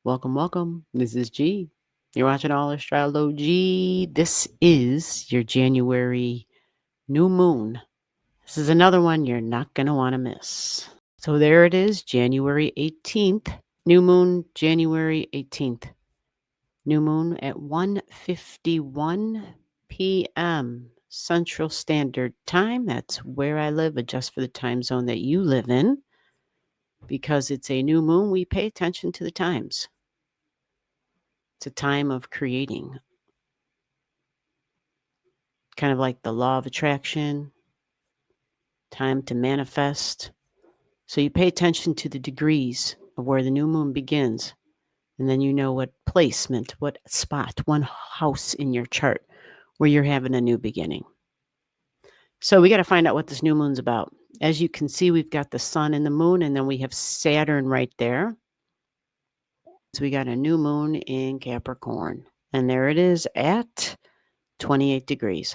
Welcome, welcome. This is G. You're watching Astrology. This is your January new moon. This is another one you're not going to want to miss. So there it is, January 18th. New moon, January 18th. New moon at 1:51 p.m. Central Standard Time. That's where I live. Adjust for the time zone that you live in. Because it's a new moon, we pay attention to the times. It's a time of creating, kind of like the law of attraction, time to manifest. So you pay attention to the degrees of where the new moon begins, and then you know what placement, what spot, one house in your chart where you're having a new beginning. So we got to find out what this new moon's about. As you can see, we've got the sun and the moon, and then we have Saturn right there. So we got a new moon in Capricorn, and there it is at 28 degrees.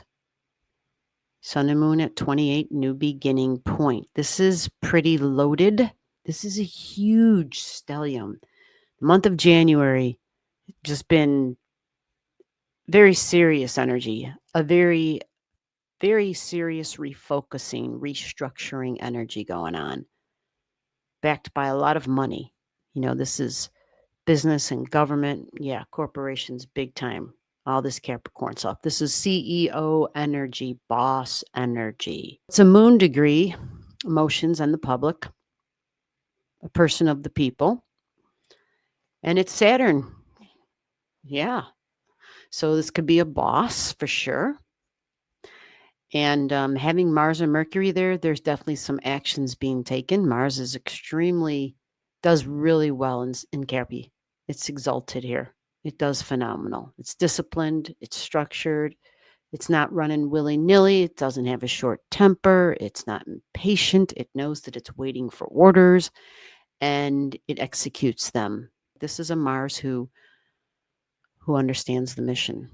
Sun and moon at 28, new beginning point. This is pretty loaded. This is a huge stellium. The month of January, just been very serious energy, a very, very serious refocusing, restructuring energy going on, backed by a lot of money. This is business and government. Yeah, corporations, big time. All this Capricorn stuff. This is CEO energy, boss energy. It's a moon degree, emotions and the public, a person of the people. And it's Saturn. Yeah. So this could be a boss for sure. And having Mars and Mercury there, there's definitely some actions being taken. Mars is does really well in Cappi. It's exalted here. It does phenomenal. It's disciplined. It's structured. It's not running willy-nilly. It doesn't have a short temper. It's not impatient. It knows that it's waiting for orders, and it executes them. This is a Mars who understands the mission.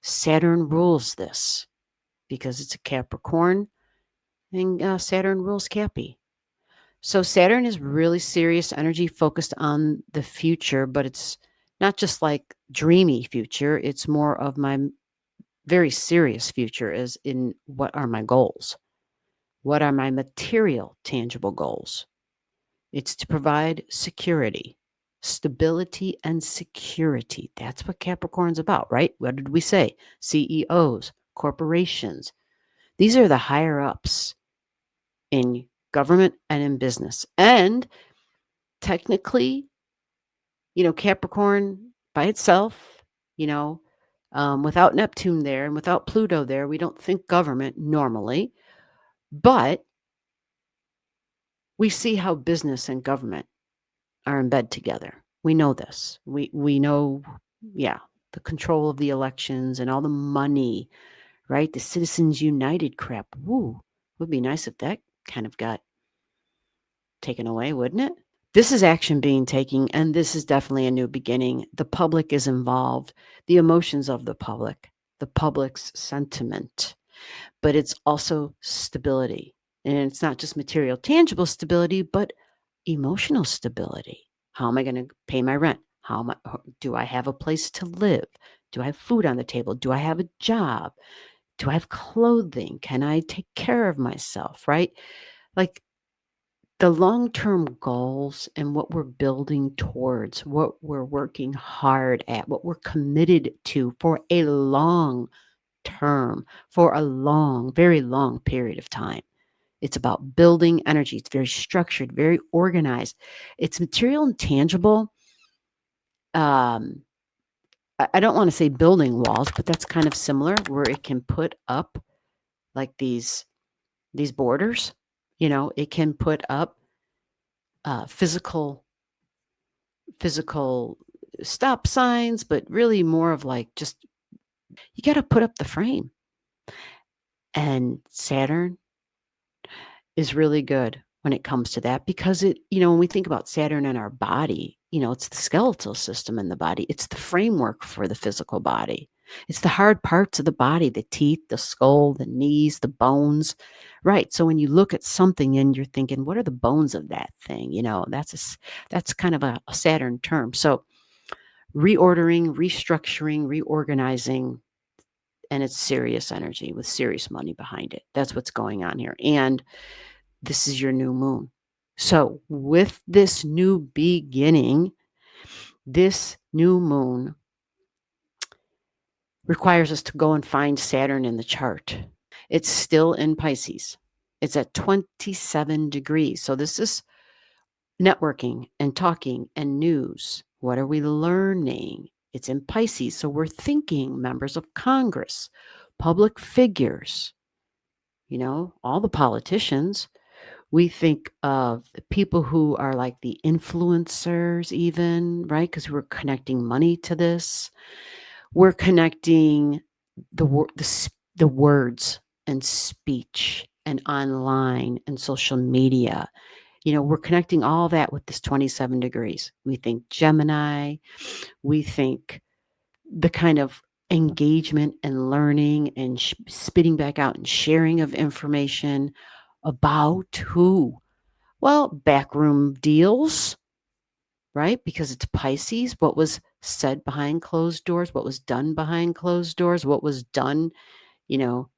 Saturn rules this because it's a Capricorn, and Saturn rules Cappi. So Saturn is really serious energy focused on the future, but it's not just like dreamy future. It's more of my very serious future, as in what are my goals? What are my material, tangible goals? It's to provide security, stability, and security. That's what Capricorn's about, right? What did we say? CEOs, corporations. These are the higher ups in government and in business. And technically, Capricorn by itself, without Neptune there and without Pluto there, we don't think government normally. But we see how business and government are in bed together. We know this. We know, yeah, the control of the elections and all the money, right? The Citizens United crap. Woo. Would be nice if that kind of got taken away, wouldn't it? This is action being taken, and this is definitely a new beginning. The public is involved, the emotions of the public's sentiment, but it's also stability. And it's not just material, tangible stability, but emotional stability. How am I going to pay my rent? Do I have a place to live? Do I have food on the table? Do I have a job? Do I have clothing? Can I take care of myself, right? Like the long-term goals and what we're building towards, what we're working hard at, what we're committed to for a long term, for a long, very long period of time. It's about building energy. It's very structured, very organized. It's material and tangible. I don't want to say building walls, but that's kind of similar, where it can put up like these borders. It can put up physical stop signs, but really more of like just you got to put up the frame. And Saturn is really good when it comes to that because when we think about Saturn and our body, it's the skeletal system in the body. It's the framework for the physical body. It's the hard parts of the body, the teeth, the skull, the knees, the bones. Right. So when you look at something and you're thinking, what are the bones of that thing? That's kind of a Saturn term. So reordering, restructuring, reorganizing, and it's serious energy with serious money behind it. That's what's going on here. And this is your new moon. So with this new beginning, this new moon requires us to go and find Saturn in the chart. It's still in Pisces. It's at 27 degrees. So this is networking and talking and news. What are we learning? It's in Pisces. So we're thinking members of Congress, public figures, all the politicians. We think of people who are like the influencers, even, right? Because we're connecting money to this. We're connecting the words and speech and online and social media. We're connecting all that with this 27 degrees. We think Gemini. We think the kind of engagement and learning and spitting back out and sharing of information about who? Well, backroom deals, right? Because it's Pisces. What was said behind closed doors, what was done behind closed doors, what was done, you know,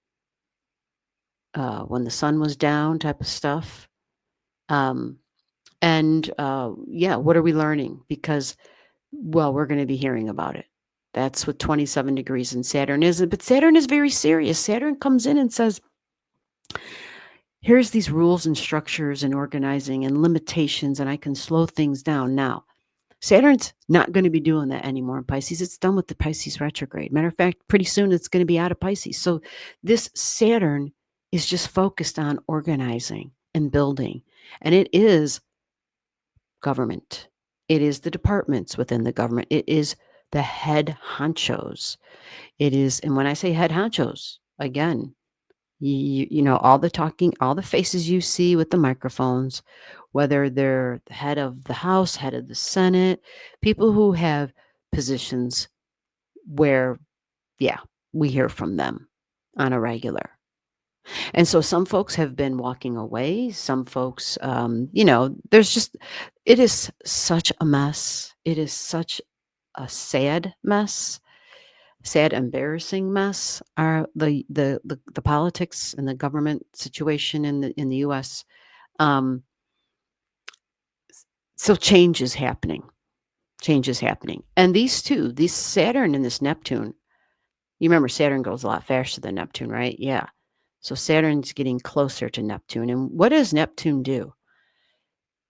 when the sun was down type of stuff. Yeah, what are we learning? Because, well, we're going to be hearing about it. That's what 27 degrees in Saturn is. But Saturn is very serious. Saturn comes in and says, here's these rules and structures and organizing and limitations, and I can slow things down. Now, Saturn's not going to be doing that anymore in Pisces. It's done with the Pisces retrograde. Matter of fact, pretty soon it's going to be out of Pisces. So this Saturn is just focused on organizing and building. And it is government. It is the departments within the government. It is the head honchos. It is, and when I say head honchos, again, all the talking, all the faces you see with the microphones, whether they're the head of the House, head of the Senate, people who have positions where, yeah, we hear from them on a regular. And so some folks have been walking away. Some folks, it is such a mess. It is such a sad mess, sad, embarrassing mess. Are the politics and the government situation in the U.S. So change is happening. Change is happening, and these Saturn and this Neptune. You remember Saturn goes a lot faster than Neptune, right? Yeah. So Saturn's getting closer to Neptune. And what does Neptune do?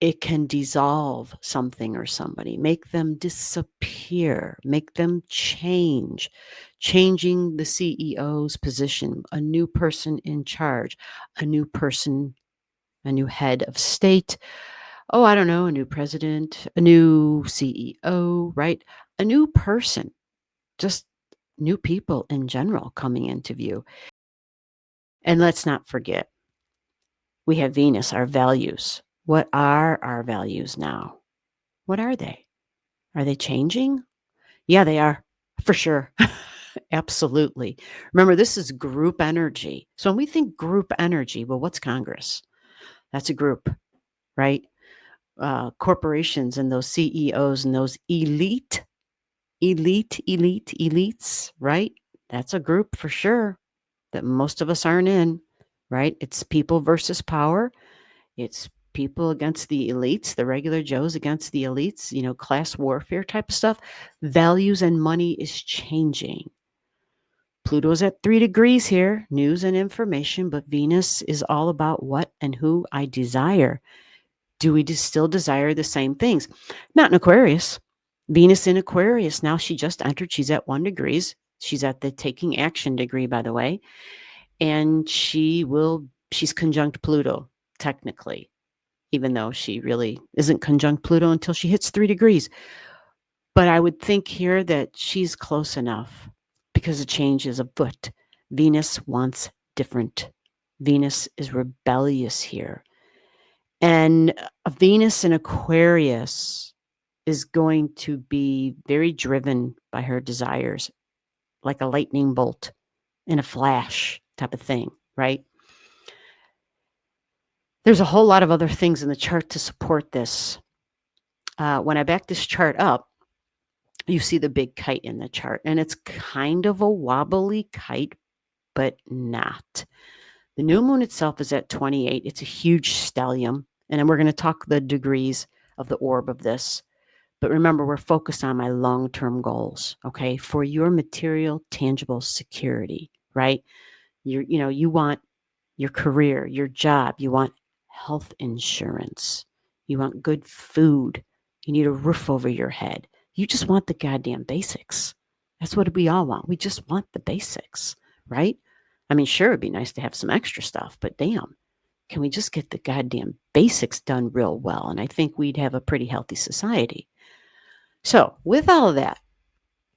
It can dissolve something or somebody, make them disappear, make them change, changing the CEO's position, a new person in charge, a new person, a new head of state. Oh, I don't know, a new president, a new CEO, right? A new person, just new people in general coming into view. And let's not forget, we have Venus, our values. What are our values now? What are they? Are they changing? Yeah, they are, for sure. Absolutely. Remember, this is group energy. So when we think group energy, well, what's Congress? That's a group, right? Corporations and those CEOs and those elites, right? That's a group for sure that most of us aren't in, right? It's people versus power. It's people against the elites, the regular Joes against the elites, class warfare type of stuff. Values and money is changing. Pluto's at 3 degrees here, news and information, but Venus is all about what and who I desire. Do we still desire the same things? Not in Aquarius. Venus in Aquarius. Now she just entered. She's at 1 degrees. She's at the taking action degree, by the way. And she's conjunct Pluto, technically, even though she really isn't conjunct Pluto until she hits 3 degrees. But I would think here that she's close enough because the change is afoot. Venus wants different. Venus is rebellious here. And a Venus in Aquarius is going to be very driven by her desires, like a lightning bolt in a flash type of thing, right? There's a whole lot of other things in the chart to support this. When I back this chart up, you see the big kite in the chart, and it's kind of a wobbly kite, but not. The new moon itself is at 28. It's a huge stellium, and then we're going to talk the degrees of the orb of this. But remember, we're focused on my long-term goals, okay? For your material, tangible security, right? You want your career, your job, you want health insurance, you want good food, you need a roof over your head. You just want the goddamn basics. That's what we all want. We just want the basics, right? I mean, sure, it'd be nice to have some extra stuff, but damn, can we just get the goddamn basics done real well? And I think we'd have a pretty healthy society. So, with all of that,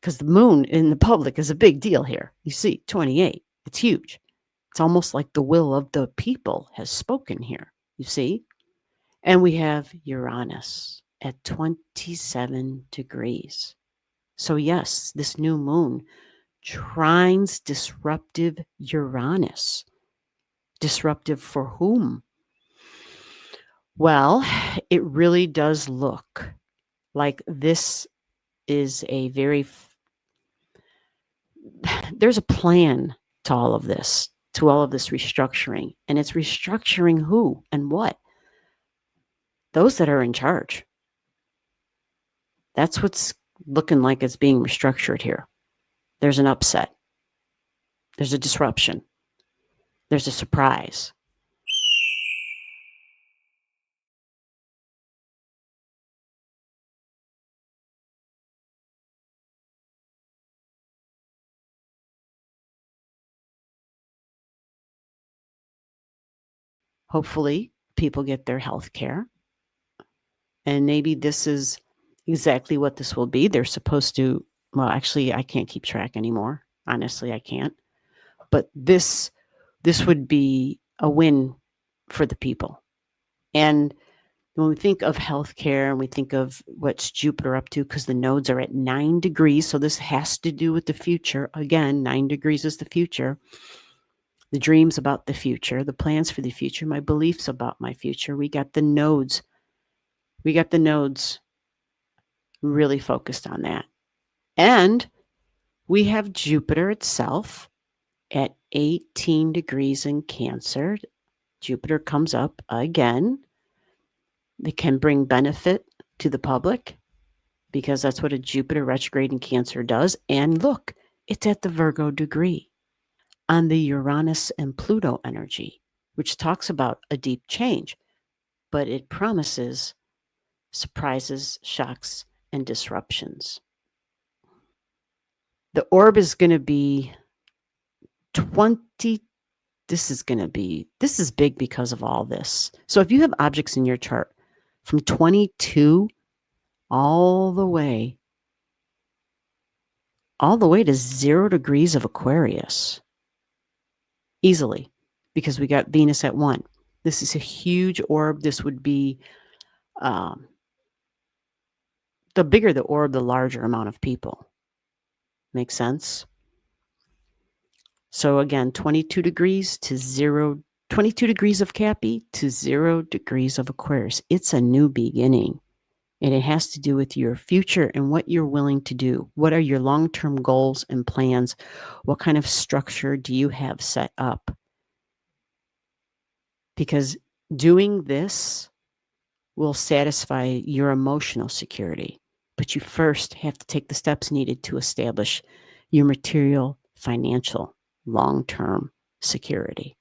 because the moon in the public is a big deal here. You see, 28, it's huge. It's almost like the will of the people has spoken here, you see? And we have Uranus at 27 degrees. So, yes, this new moon trines disruptive Uranus. Disruptive for whom? Well, it really does look like this is a very there's a plan to all of this, restructuring. And it's restructuring who and what? Those that are in charge. That's what's looking like it's being restructured here. There's an upset. There's a disruption. There's a surprise. Hopefully, people get their health care. And maybe this is exactly what this will be. They're supposed to, well, actually, I can't keep track anymore. Honestly, I can't. But this would be a win for the people. And when we think of healthcare and we think of what's Jupiter up to, because the nodes are at 9 degrees, so this has to do with the future. Again, 9 degrees is the future. The dreams about the future, the plans for the future, my beliefs about my future. We got the nodes. We got the nodes really focused on that. And we have Jupiter itself at 18 degrees in Cancer. Jupiter comes up again. It can bring benefit to the public because that's what a Jupiter retrograde in Cancer does. And look, it's at the Virgo degree on the Uranus and Pluto energy, which talks about a deep change, but it promises surprises, shocks, and disruptions. The orb is going to be 20. This is big because of all this. So if you have objects in your chart from 22 all the way to 0 degrees of Aquarius, easily, because we got Venus at 1. This is a huge orb. This would be, the bigger the orb, the larger amount of people. Make sense? So again, 22 degrees to 0, 22 degrees of Cappi to 0 degrees of Aquarius. It's a new beginning. And it has to do with your future and what you're willing to do. What are your long-term goals and plans? What kind of structure do you have set up? Because doing this will satisfy your emotional security. But you first have to take the steps needed to establish your material, financial, long-term security.